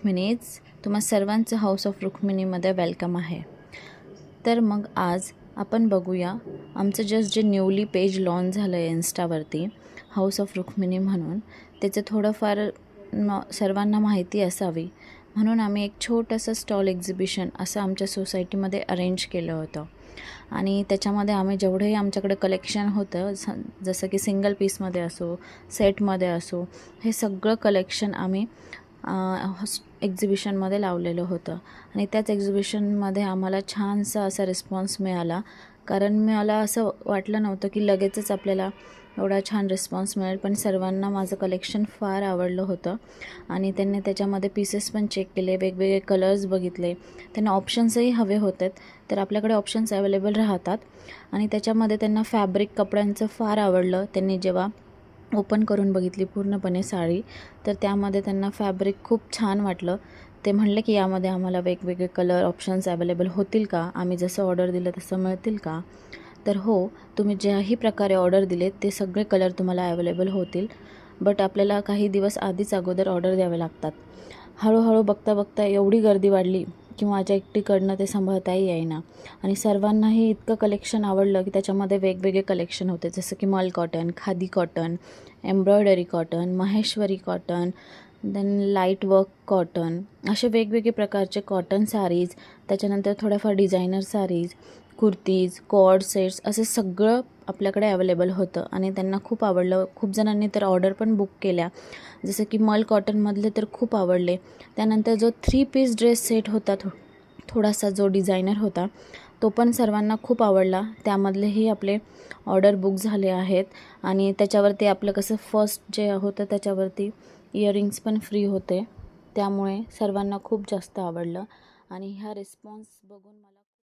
रुक्मिणीज, तुम्हा सर्वांचं house of रुक्मिणीमध्ये welcome आहे. तर मग आज आपण बघूया आमचं जस्ट जे न्यूली पेज लॉन्च झालं आहे इन्स्टावरती, हाऊस ऑफ रुक्मिणी म्हणून. त्याचं थोडंफार सर्वांना माहिती असावी म्हणून आम्ही एक छोटंसं स्टॉल एक्झिबिशन असं आमच्या सोसायटीमध्ये अरेंज केलं होतं. आणि त्याच्यामध्ये आम्ही जेवढंही आमच्याकडे कलेक्शन होतं, जसं की सिंगल पीसमध्ये असो, सेटमध्ये असो, हे सगळं कलेक्शन आम्ही एक्झिबिशनमध्ये लावलेलं होतं. आणि त्याच एक्झिबिशनमध्ये आम्हाला छानसा असा रिस्पॉन्स मिळाला, कारण मला असं वाटलं नव्हतं की लगेचच आपल्याला एवढा छान रिस्पॉन्स मिळेल. पण सर्वांना माझं कलेक्शन फार आवडलं होतं आणि त्यांनी त्याच्यामध्ये पीसेस पण चेक केले, वेगवेगळे कलर्स बघितले, त्यांना ऑप्शन्सही हवे होते. तर आपल्याकडे ऑप्शन्स अवेलेबल राहतात. आणि त्याच्यामध्ये त्यांना फॅब्रिक कपड्यांचं फार आवडलं. त्यांनी जेव्हा ओपन करून बघितली पूर्णपणे साडी, तर त्यामध्ये त्यांना फॅब्रिक खूप छान वाटलं. ते म्हणले की यामध्ये आम्हाला वेगवेगळे कलर ऑप्शन्स अवेलेबल होतील का, आम्ही जसं ऑर्डर दिलं तसं मिळतील का. तर हो, तुम्ही ज्याही प्रकारे ऑर्डर दिलेत ते सगळे कलर तुम्हाला अवेलेबल होतील. बट आपल्याला काही दिवस आधीच अगोदर ऑर्डर द्यावे लागतात. हळूहळू बघता बघता एवढी गर्दी वाढली की माझ्या एकटीकडनं ते सांभाळताही येईना. आणि सर्वांनाही इतकं कलेक्शन आवडलं की त्याच्यामध्ये वेगवेगळे कलेक्शन होते, जसं की मल cotton, khadi cotton, embroidery cotton, Maheshwari cotton, then light work cotton, असे वेगवेगळे प्रकारचे कॉटन साडीज, त्याच्यानंतर थोड्याफार designer saris, kurtis, co-ord sets, असं सगळं आपल्याकडे अवेलेबल होतं. आणि त्यांना खूप आवडलं. खूप जणांनी तर ऑर्डर पण बुक केल्या, जसं की मल कॉटनमधले तर खूप आवडले. त्यानंतर जो 3 पीस ड्रेस सेट होता, थोडासा जो डिझायनर होता, तो पण सर्वांना खूप आवडला. त्यामधलेही आपले ऑर्डर बुक झाले आहेत. आणि त्याच्यावरती आपलं कसं फर्स्ट जे होतं त्याच्यावरती इयरिंग्स पण फ्री होते, त्यामुळे सर्वांना खूप जास्त आवडलं. आणि ह्या रिस्पॉन्स बघून मला